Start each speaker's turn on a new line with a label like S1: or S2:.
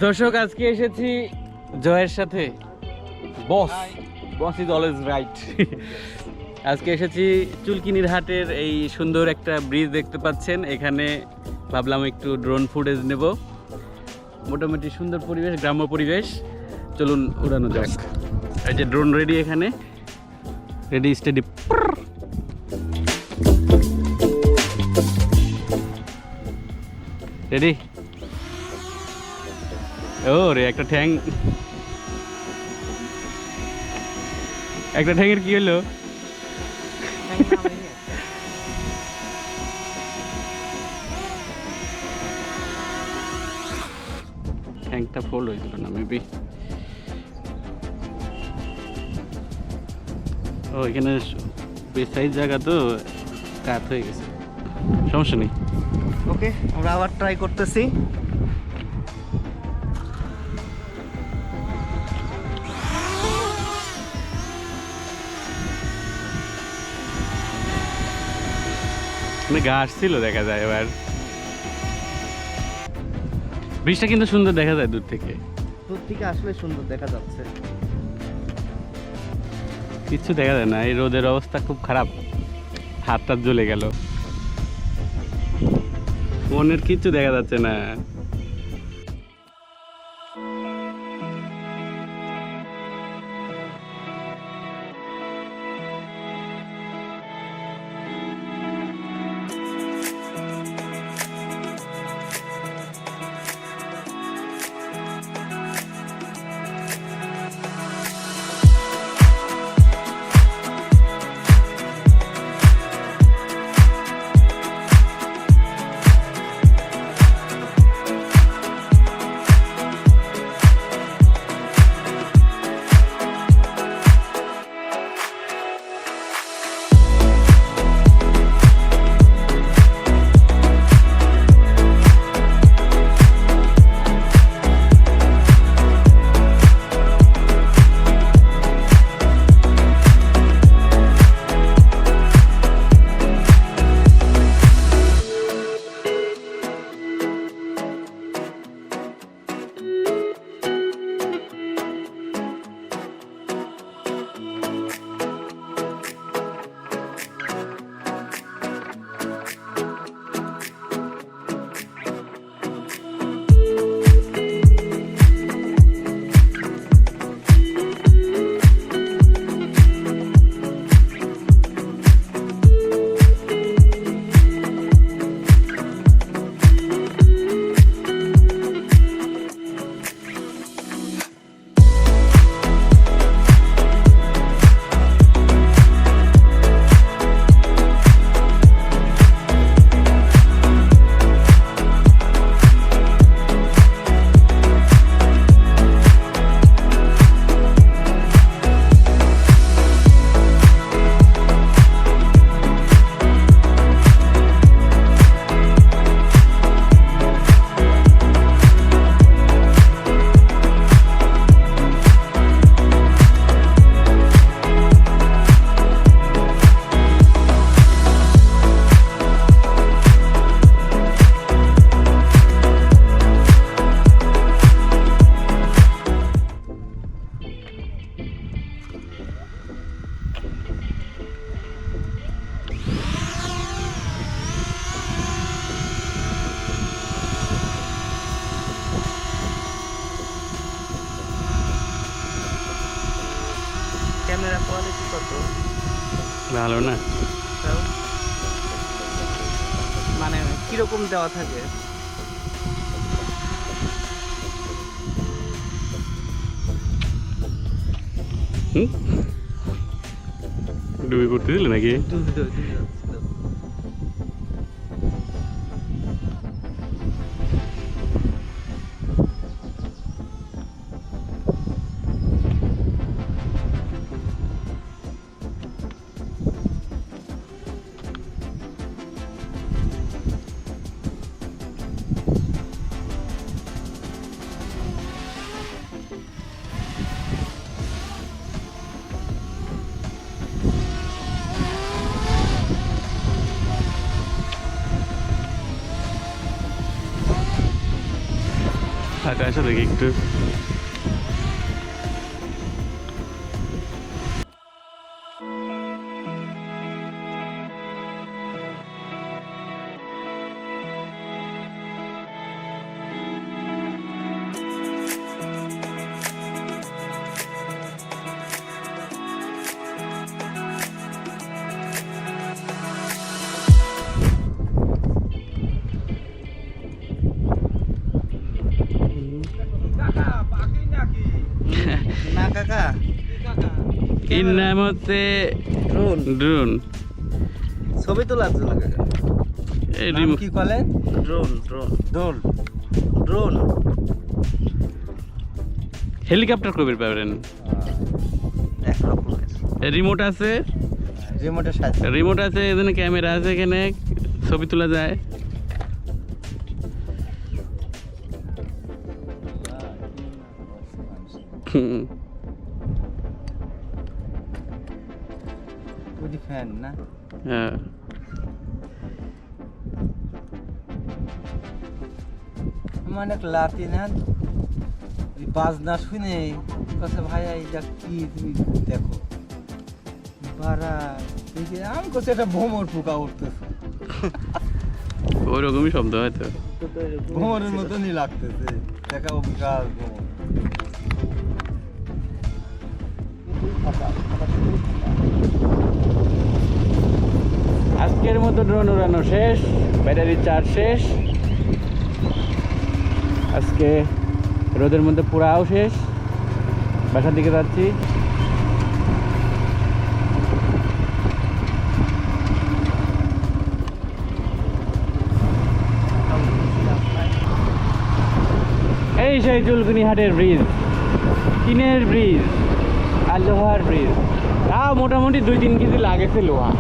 S1: দর্শক আজকে এসেছি জয়ের সাথে। Boss is always right. আজকে এসেছি চুলকিনির হাটের এই সুন্দর একটা ব্রিজ দেখতে পাচ্ছেন। এখানে ভাবলাম একটু ড্রোন ফুটেজ নেব। মোটামুটি সুন্দর পরিবেশ, গ্রাম্য পরিবেশ। চলুন উড়ানো যাক। এই যে ড্রোন রেডি, এখানে রেডি স্টেডি। রেডি। ও রে, একটা ঠ্যাংয়ের কি হলো? ঠ্যাংটা ফোল্ড হয়েছিল না মেবি। ও এখানে বেসাইজ জায়গা তো কাত হয়ে গেছে, সমস্যা নেই।
S2: ওকে, আমরা আবার ট্রাই করতেছি।
S1: ঘাস ছিল দেখা যায়। এবার ব্রিজটা কিন্তু সুন্দর দেখা যায় দূর থেকে।
S2: দূর থেকে আসলে সুন্দর দেখা যাচ্ছে।
S1: কিচ্ছু দেখা যায় না, এই রোদের অবস্থা খুব খারাপ। হাতটা জ্বলে গেল, ফোনের কিচ্ছু দেখা যাচ্ছে না।
S2: ক্যামেরা কোয়ালিটি কত
S1: ভালো না?
S2: তাও মানে কিরকম দেওয়া থাকে?
S1: ডুবি পড়তেছিল নাকি? আকাশে দেখি একটু।
S2: না কাকা,
S1: এর নাম হচ্ছে
S2: ড্রোন।
S1: ড্রোন।
S2: ছবি তোলার জন্য কাকা।
S1: এই
S2: নাম
S1: রিমোট
S2: কি বলে? Drone, drone, drone, drone.
S1: Helicopter করবে পারেন।
S2: এক রকমের
S1: রিমোট আছে,
S2: রিমোটের সাহায্যে।
S1: রিমোট আছে, এখানে ক্যামেরা আছে, এখানে ছবি তোলা যায়। হুম।
S2: ওই ফ্যান না?
S1: হ্যাঁ
S2: অনেক লাতি না, ওই বাজনা শুনে কাছে ভাই এইটা কি তুমি দেখো বারা, আমি কাছে একটা ভ্রমর পোকা উঠতেছে,
S1: ওইরকমই শব্দ হয়তো।
S2: ভ্রমরের মতনই লাগতেছে, দেখাবো বিশাল ভ্রমর।
S1: আজকের মতো ড্রোন উড়ানো শেষ, ব্যাটারি চার্জ শেষ, আজকে রোদের মধ্যে পুরাও শেষ। বাসার দিকে যাচ্ছি। এই সেই চুলকুনি হাটের ব্রিজ, টিনের ব্রিজ আর লোহার ব্রিজ। তাও মোটামুটি 2-3 কেজি লাগেছে লোহা।